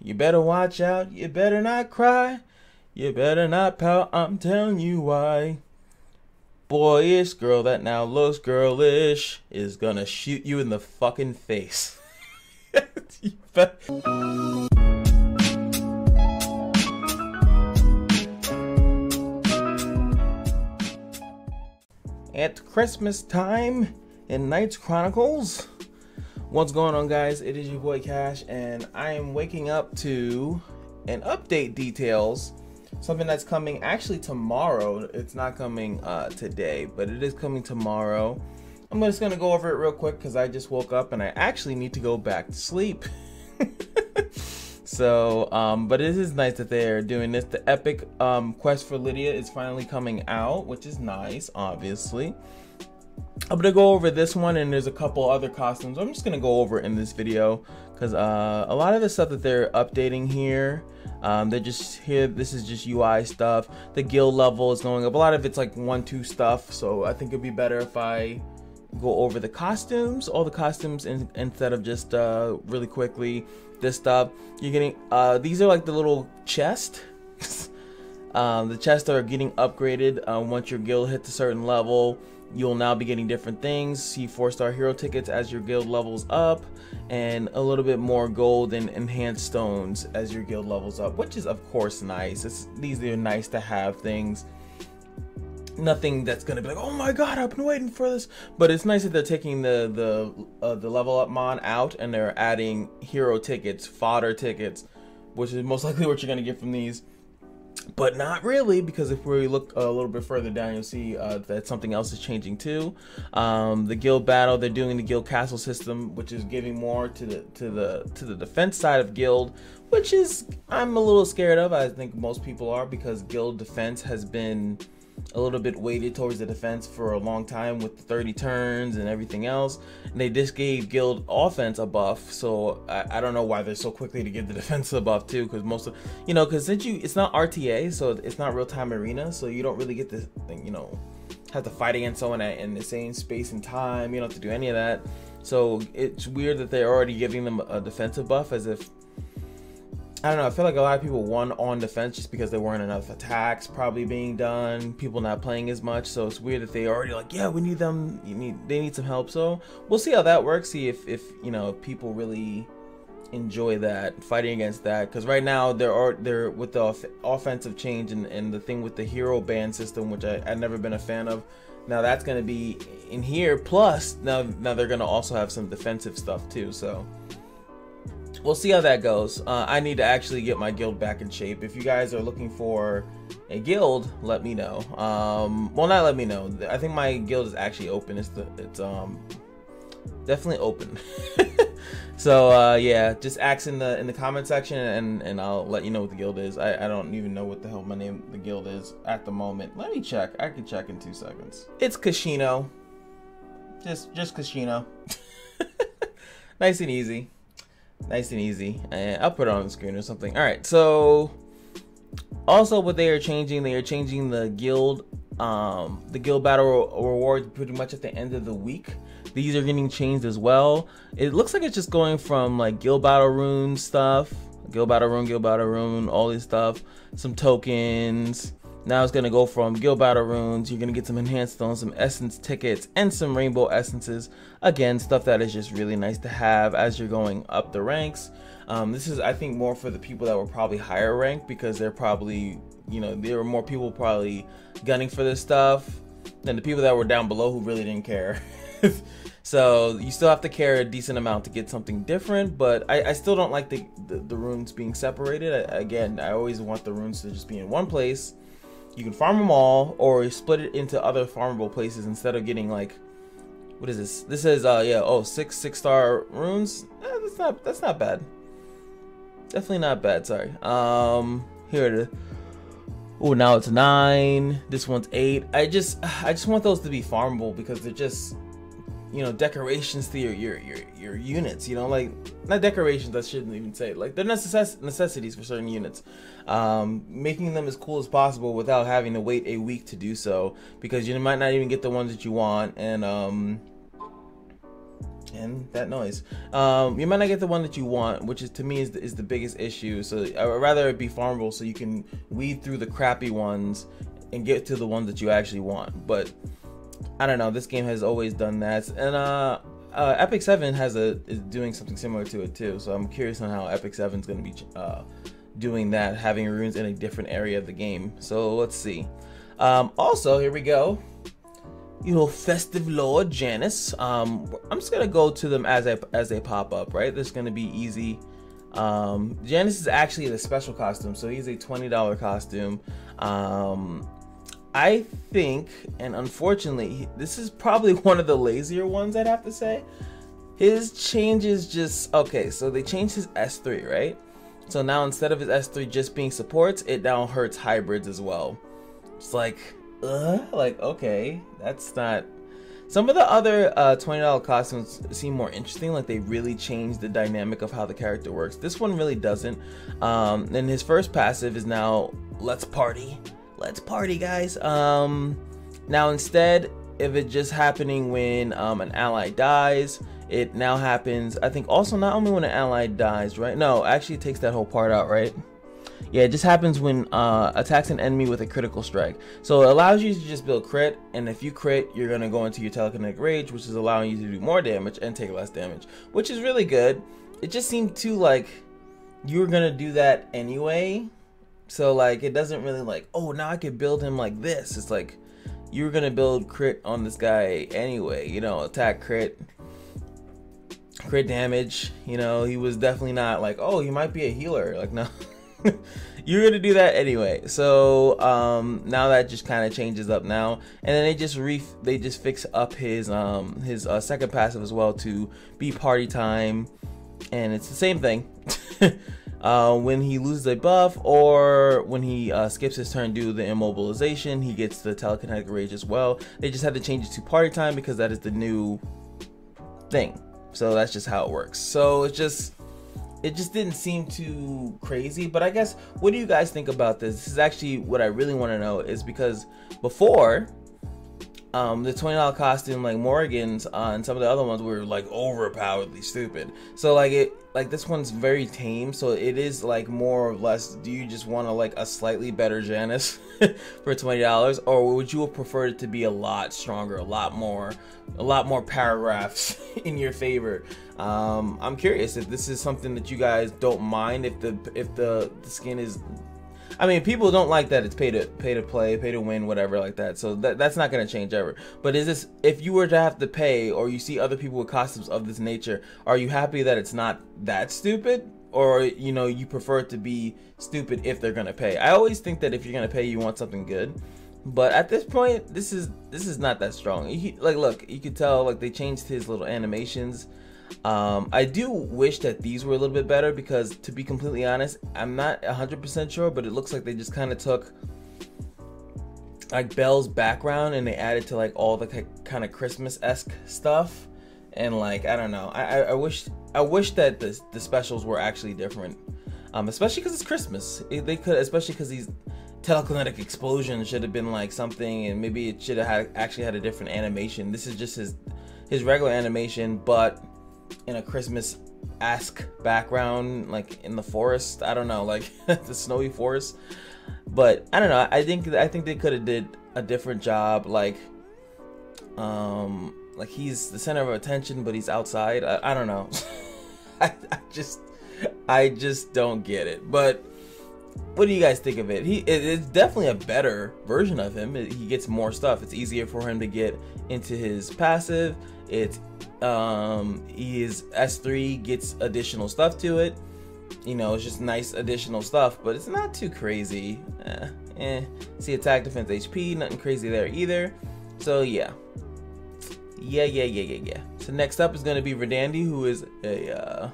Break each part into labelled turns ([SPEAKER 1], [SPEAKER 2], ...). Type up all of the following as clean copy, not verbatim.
[SPEAKER 1] You better watch out, you better not cry, you better not pout, I'm telling you why. Boyish girl that now looks girlish is gonna shoot you in the fucking face. At Christmas time in Knight's Chronicles. What's going on, guys? It is your boy Cash, and I am waking up to an update details. Something that's coming actually tomorrow. It's not coming today, but it is coming tomorrow. I'm just gonna go over it real quick because I just woke up and I actually need to go back to sleep. So, but it is nice that they're doing this. The epic quest for Lydia is finally coming out, which is nice, obviously. I'm gonna go over this one, and there's a couple other costumes I'm just gonna go over in this video because a lot of the stuff that they're updating here, they're just here. This is just UI stuff. The guild level is going up. A lot of it's like 1-2 stuff, so I think it'd be better if I go over the costumes, all the costumes, instead of just really quickly this stuff. You're getting these are like the little chest. The chests are getting upgraded once your guild hits a certain level. You'll now be getting different things. See 4-star hero tickets as your guild levels up, and a little bit more gold and enhanced stones as your guild levels up, which is of course nice. These are nice to have things. Nothing that's gonna be like, oh my god, I've been waiting for this. But it's nice that they're taking the level up mon out, and they're adding hero tickets, fodder tickets, which is most likely what you're gonna get from these. But not really, because if we look a little bit further down, you'll see that something else is changing too. The guild battle, they're doing the guild castle system, which is giving more to the defense side of guild, which is I'm a little scared of. I think most people are, because guild defense has been a little bit weighted towards the defense for a long time with the 30 turns and everything else, and they just gave guild offense a buff. So I don't know why they're so quickly to give the defense a buff too, because most of, because since it's not RTA, so it's not real-time arena, so you don't really get to have to fight against someone in the same space and time. You don't have to do any of that. So it's weird that they're already giving them a defensive buff, as if, I don't know, I feel like a lot of people won on defense just because there weren't enough attacks probably being done, people not playing as much. So it's weird that they already like, yeah, we need them, they need some help. So we'll see how that works, see if people really enjoy that, fighting against that, because right now they're with the offensive change and the thing with the hero ban system, which I've never been a fan of. Now that's going to be in here, plus now they're going to also have some defensive stuff too, so we'll see how that goes. I need to actually get my guild back in shape. If you guys are looking for a guild, let me know. Well, not let me know. I think my guild is actually open. It's definitely open. So yeah, just ask in the comment section, and I'll let you know what the guild is. I don't even know what the hell the guild is at the moment. Let me check. I can check in 2 seconds. It's Kashino. Just Kashino. Nice and easy. Nice and easy, and I'll put it on the screen or something. All right, so also what they are changing the guild battle rewards pretty much at the end of the week. These are getting changed as well. It looks like it's just going from like guild battle rune stuff, guild battle rune, all this stuff, some tokens. Now it's gonna go from guild battle runes. You're gonna get some enhanced stones, some essence tickets, and some rainbow essences. Again, stuff that is just really nice to have as you're going up the ranks. This is, I think, more for the people that were probably higher ranked, because they're probably, there were more people probably gunning for this stuff than the people that were down below who really didn't care. So you still have to care a decent amount to get something different, but I still don't like the runes being separated. Again, I always want the runes to just be in one place. You can farm them all, or split it into other farmable places instead of getting like, what is this? This is yeah, oh, 6-star runes. That's not bad. Definitely not bad. Sorry. Here it is. Oh, now it's 9. This one's 8. I just want those to be farmable, because they're just, decorations to your units. Like, not decorations, I shouldn't even say, like, they're necessities for certain units. Making them as cool as possible without having to wait a week to do so, because you might not even get the ones that you want, and and that noise. You might not get the one that you want, which is, to me, is the biggest issue. So I would rather it be farmable so you can weed through the crappy ones and get to the ones that you actually want. But I don't know, this game has always done that. And Epic 7 is doing something similar to it too. So I'm curious on how Epic 7 is going to be doing that, having runes in a different area of the game. So let's see. Also, here we go. You know, festive Lord Janice. I'm just gonna go to them as they pop up, right? This is gonna be easy. Janice is actually the special costume, so he's a $20 costume. I think, and unfortunately, this is probably one of the lazier ones, I'd have to say. His changes just okay. So they changed his S3, right? So now instead of his S3 just being supports, it now hurts hybrids as well. It's like okay, that's not. Some of the other $20 costumes seem more interesting, like they really changed the dynamic of how the character works. This one really doesn't. And his first passive is now let's party guys. Now instead of it just happening when an ally dies, it now happens, I think, also not only when an ally dies, right? No, actually it takes that whole part out, right? Yeah, it just happens when attacks an enemy with a critical strike. So it allows you to just build crit, and if you crit, you're gonna go into your telekinetic rage, which is allowing you to do more damage and take less damage, which is really good. It just seemed too like you were gonna do that anyway, so like it doesn't really like, oh, now I could build him like this. It's like you were gonna build crit on this guy anyway, you know, attack crit damage. You know, he was definitely not like, oh, he might be a healer. Like, no. You're gonna do that anyway. So now that just kind of changes up now, and then they just fix up his second passive as well to be party time, and it's the same thing. When he loses a buff or when he skips his turn due to the immobilization, he gets the telekinetic rage as well. They just had to change it to party time because that is the new thing. So that's just how it works. So it just didn't seem too crazy. But I guess, what do you guys think about this? This is actually what I really want to know, is because before the $20 costume, like Morrigan's and some of the other ones, were like overpoweredly stupid. So like this one's very tame, so it is like more or less, do you just want to like a slightly better Janice for $20, or would you have preferred it to be a lot stronger, a lot more paragraphs in your favor? I'm curious if this is something that you guys don't mind, if the skin is, I mean, people don't like that it's pay to play, pay to win, whatever like that. So that's not going to change ever. But is this, if you were to have to pay, or you see other people with costumes of this nature, are you happy that it's not that stupid? Or, you know, you prefer it to be stupid if they're going to pay? I always think that if you're going to pay, you want something good. But at this point, this is not that strong. Like, look, you could tell, like, they changed his little animations. I do wish that these were a little bit better, because to be completely honest, I'm not 100% sure, but it looks like they just kind of took like Belle's background and they added to like all the kind of Christmas-esque stuff, and like, I don't know, I wish that the specials were actually different, especially because it's Christmas. They could, especially because these telekinetic explosions should have been like something, and maybe it should have actually had a different animation. This is just his regular animation, but in a Christmas-esque background, like in the forest. I don't know, like the snowy forest. But I don't know. I think they could have did a different job. Like he's the center of attention, but he's outside. I don't know. I just don't get it. But what do you guys think of it? It's definitely a better version of him. He gets more stuff. It's easier for him to get into his passive. It's his S3 gets additional stuff to it. You know, it's just nice additional stuff, but it's not too crazy. See, attack, defense, HP, nothing crazy there either. So yeah. So next up is going to be Verdandi, who is a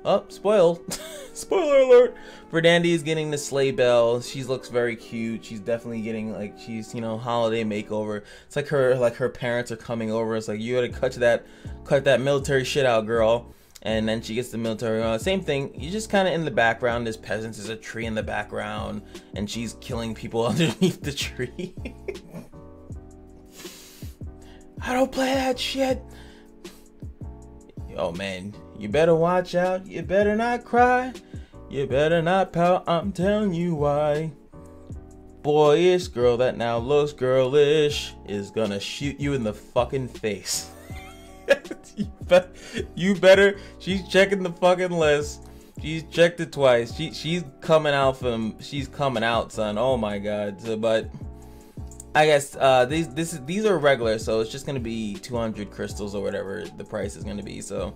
[SPEAKER 1] oh, spoiled. Spoiler alert. Verdandi is getting the sleigh bell. She looks very cute. She's definitely getting, like, she's, you know, holiday makeover. It's like her parents are coming over. It's like, you gotta cut that military shit out, girl. And then she gets the military. Same thing. You're just kind of in the background. There's peasants. There's a tree in the background, and she's killing people underneath the tree. I don't play that shit. Oh man, you better watch out. You better not cry. You better not pout. I'm telling you why. Boyish girl that now looks girlish is gonna shoot you in the fucking face. You better. She's checking the fucking list. She's checked it twice. She's coming out, son. Oh my god. So, but I guess these are regular, so it's just gonna be 200 crystals or whatever the price is gonna be. So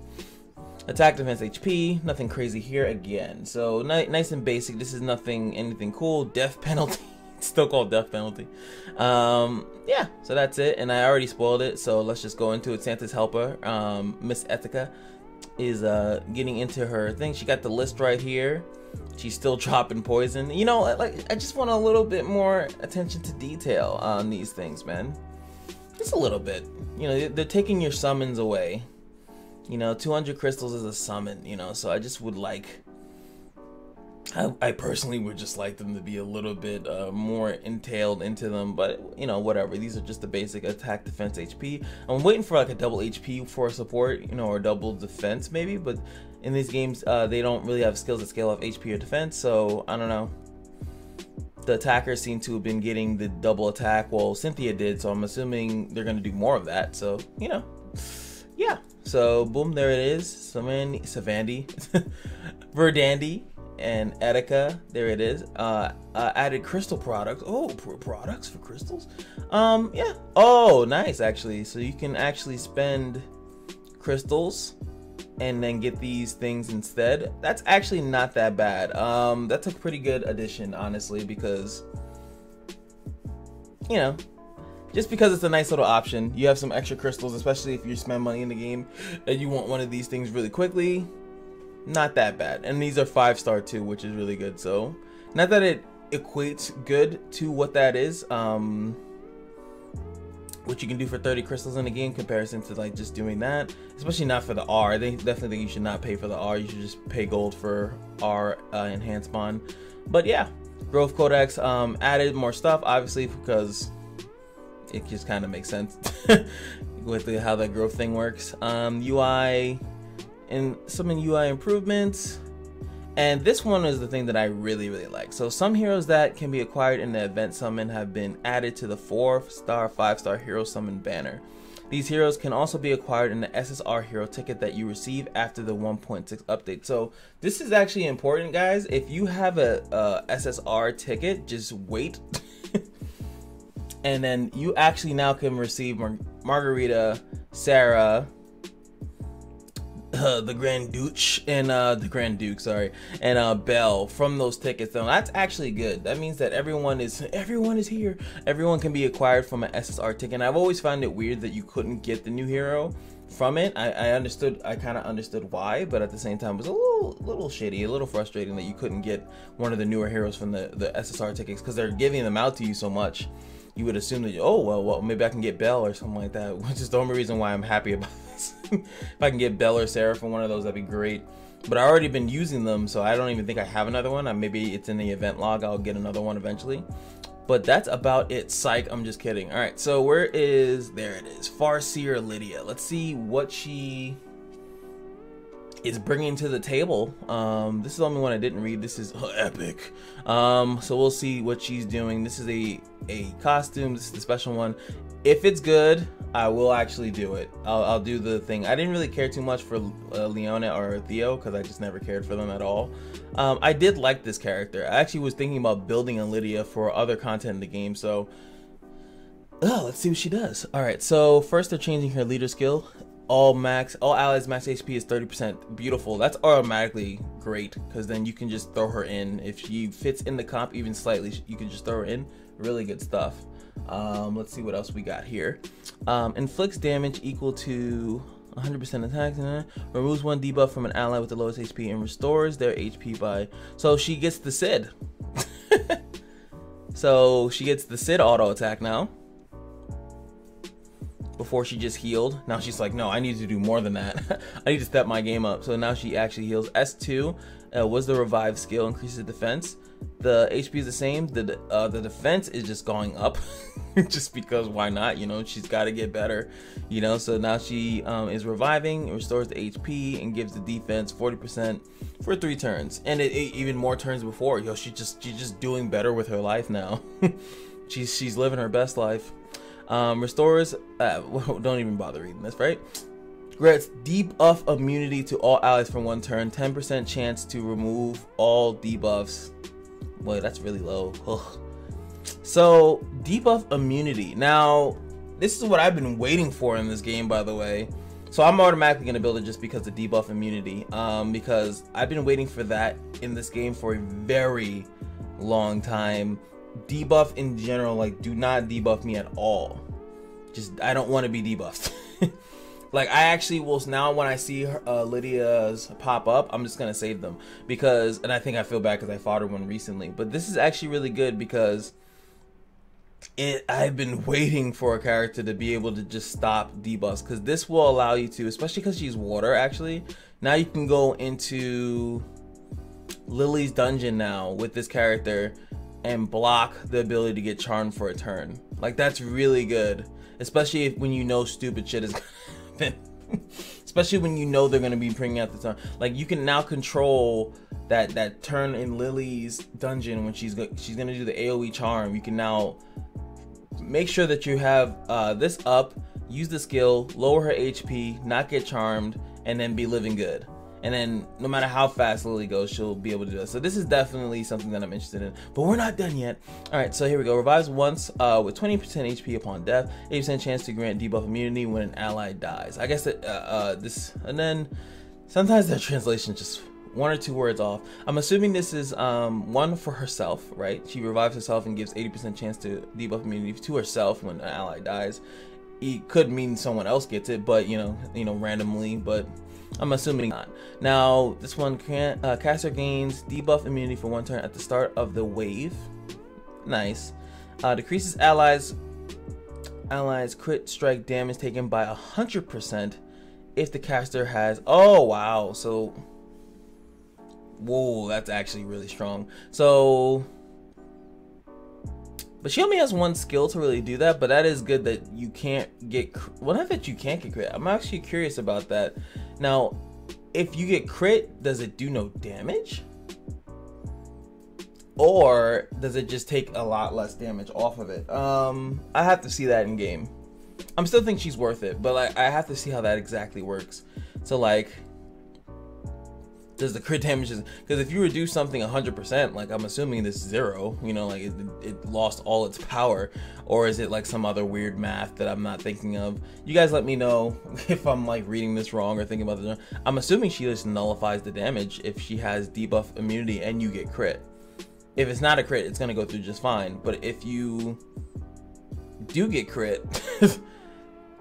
[SPEAKER 1] attack, defense, HP, nothing crazy here again. So nice and basic. This is anything cool. Death penalty. It's still called death penalty. Yeah, so that's it, and I already spoiled it, so let's just go into it. Santa's helper, Miss Ethica, is getting into her thing. She got the list right here. She's still dropping poison. You know, like, I just want a little bit more attention to detail on these things, man. Just a little bit. You know, they're taking your summons away. You know, 200 crystals is a summon, you know, so I just would like... I personally would just like them to be a little bit more entailed into them, but you know, whatever. These are just the basic attack, defense, HP. I'm waiting for like a double HP for support, you know, or double defense maybe, but in these games they don't really have skills that scale off HP or defense, so I don't know. The attackers seem to have been getting the double attack. Well, Cynthia did, so I'm assuming they're gonna do more of that, so you know, yeah. So boom, there it is. Savandi, Verdandi, and Etika, there it is. Added crystal products. Oh, products for crystals. Yeah. Oh, nice actually. So you can actually spend crystals and then get these things instead. That's actually not that bad. That's a pretty good addition, honestly, because you know, just because it's a nice little option. You have some extra crystals, especially if you spend money in the game and you want one of these things really quickly. Not that bad, and these are 5-star too, which is really good. So not that it equates good to what that is, what you can do for 30 crystals in the game comparison to like just doing that, especially not for the R. They definitely think you should not pay for the R. You should just pay gold for R enhanced bond. But yeah, growth codex added more stuff, obviously, because it just kind of makes sense with how that growth thing works. UI and some UI improvements, and this one is the thing that I really like. So some heroes that can be acquired in the event summon have been added to the 4-star, 5-star hero summon banner. These heroes can also be acquired in the SSR hero ticket that you receive after the 1.6 update. So this is actually important, guys. If you have a SSR ticket, just wait and then you actually now can receive Margarita, Sarah, the Grand Duke, sorry, and Belle from those tickets. So that's actually good. That means that everyone is here. Everyone can be acquired from an SSR ticket. And I've always found it weird that you couldn't get the new hero from it. I kind of understood why, but at the same time it was a little shitty, a little frustrating that you couldn't get one of the newer heroes from the SSR tickets, because they're giving them out to you so much. You would assume that, oh well, maybe I can get Belle or something like that, which is the only reason why I'm happy about this. If I can get Belle or Sarah from one of those, that'd be great. But I already been using them, so I don't even think I have another one. Maybe it's in the event log. I'll get another one eventually. But that's about it. Psych, I'm just kidding. All right, so there it is, Farseer Lydia. Let's see what she is bringing to the table. This is the only one I didn't read. This is epic. So we'll see what she's doing. This is a costume. This is the special one. If it's good, I will actually do it. I'll do the thing. I didn't really care too much for Leona or Theo, because I just never cared for them at all. I did like this character. I actually was thinking about building a Lydia for other content in the game, so let's see what she does. All right, so first they're changing her leader skill. All allies max HP is 30%. Beautiful. That's automatically great, because then you can just throw her in. If she fits in the comp even slightly, you can just throw her in. Really good stuff. Let's see what else we got here. Inflicts damage equal to 100% attack. Removes 1 debuff from an ally with the lowest HP and restores their HP by... So she gets the Sid. So she gets the Sid auto attack now. Before she just healed. Now she's like, no, I need to do more than that. I need to step my game up. So now she actually heals. S2 Was the revive skill, increases defense. The HP is the same. The defense is just going up, just because why not? You know, she's got to get better. You know, so now she is reviving, restores the HP, and gives the defense 40% for 3 turns, and it even more turns before. Yo, she's just doing better with her life now. she's living her best life. Restores. Don't even bother reading this, right? Grants debuff immunity to all allies for 1 turn. 10% chance to remove all debuffs. Boy, that's really low. Ugh. So, debuff immunity. Now, this is what I've been waiting for in this game, by the way. So I'm automatically going to build it just because of debuff immunity. Because I've been waiting for that in this game for a very long time. Debuff in general, like, do not debuff me at all. Just, I don't want to be debuffed. Like, I actually will now, when I see Lydia's pop up, I'm just gonna save them, because, and I think I feel bad because I fought her one recently, but this is actually really good because I've been waiting for a character to be able to just stop debuffs, because this will allow you to, especially because she's water. Actually, now you can go into Lily's dungeon now with this character and block the ability to get charmed for a turn. Like, that's really good, especially when you know stupid shit is gonna happen. Especially when you know they're going to be bringing out the turn. Like, you can now control that turn in Lily's dungeon when she's going to do the AoE charm. You can now make sure that you have this up, use the skill, lower her HP, not get charmed, and then be living good. And then no matter how fast Lily goes, she'll be able to do it. So this is definitely something that I'm interested in. But we're not done yet. All right, so here we go. Revives once with 20% HP upon death. 80% chance to grant debuff immunity when an ally dies. I guess that this, and then sometimes their translation just 1 or 2 words off. I'm assuming this is one for herself, right? She revives herself and gives 80% chance to debuff immunity to herself when an ally dies. It could mean someone else gets it, but you know, randomly, but I'm assuming not. Now, this one can't, caster gains debuff immunity for 1 turn at the start of the wave. Nice. Decreases allies crit strike damage taken by 100% if the caster has. Oh wow! So, whoa, that's actually really strong. So, but she only has 1 skill to really do that. But that is good that you can't get. Well, not that you can't get crit. I'm actually curious about that. Now, if you get crit, does it do no damage? Or does it just take a lot less damage off of it? I have to see that in game. I'm still think she's worth it, but like, I have to see how that exactly works. So like, does the crit damage, because if you reduce something 100%, like I'm assuming this is 0, you know, like it lost all its power, or is it like some other weird math that I'm not thinking of? You guys let me know if I'm like reading this wrong or thinking about this. I'm assuming she just nullifies the damage if she has debuff immunity and you get crit. If it's not a crit, it's gonna go through just fine. But if you do get crit,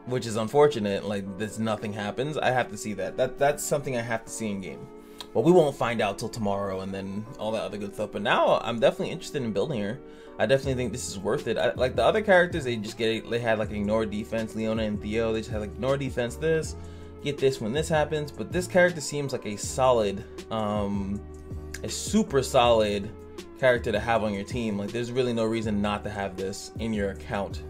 [SPEAKER 1] which is unfortunate, like nothing happens, I have to see that. That's something I have to see in game. But we won't find out till tomorrow and then all that other good stuff. But now I'm definitely interested in building her. I definitely think this is worth it. Like the other characters, they had like ignore defense. Leona and Theo, they just had like ignore defense this, get this when this happens. But this character seems like a solid, a super solid character to have on your team. Like there's really no reason not to have this in your account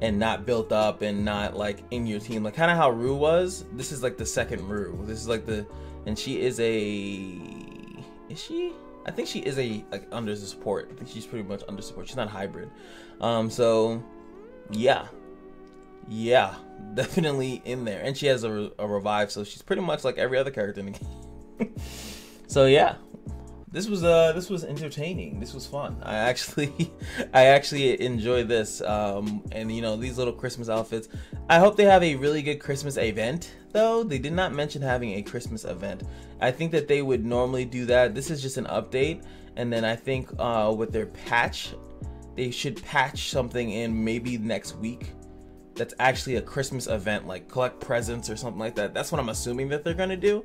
[SPEAKER 1] and not built up and not like in your team. Like kind of how Rue was. This is like the second Rue. This is like the, and she is she? I think she is like under support. I think she's pretty much under support. She's not hybrid. So yeah, definitely in there. And she has a revive, so she's pretty much like every other character in the game. So yeah, this was entertaining. This was fun. I actually enjoy this. And you know, these little Christmas outfits. I hope they have a really good Christmas event. Though they did not mention having a Christmas event. I think that they would normally do that. This is just an update, and then I think with their patch, they should patch something in maybe next week. That's actually a Christmas event, like collect presents or something like that. That's what I'm assuming that they're gonna do.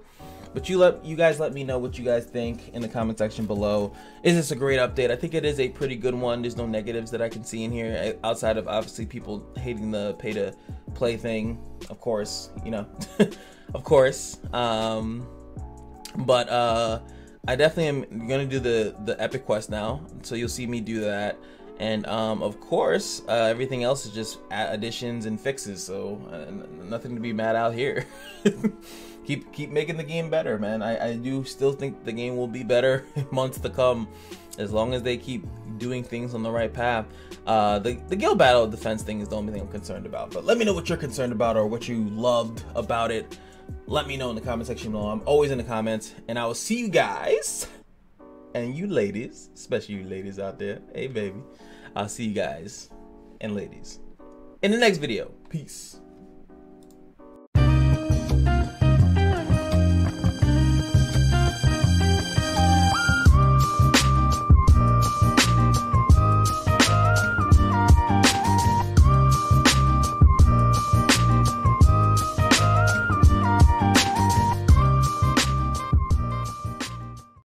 [SPEAKER 1] But you guys let me know what you guys think in the comment section below. Is this a great update? I think it is a pretty good one. There's no negatives that I can see in here outside of obviously people hating the pay to play thing, of course, you know. Of course. But I definitely am gonna do the epic quest now, so you'll see me do that. And of course, everything else is just additions and fixes, so nothing to be mad out here. keep making the game better, man. I do still think the game will be better in months to come, as long as they keep doing things on the right path. The guild battle defense thing is the only thing I'm concerned about, but let me know what you're concerned about or what you loved about it. Let me know in the comment section below. I'm always in the comments, and I will see you guys, and you ladies, especially you ladies out there. Hey baby, I'll see you guys and ladies in the next video. Peace.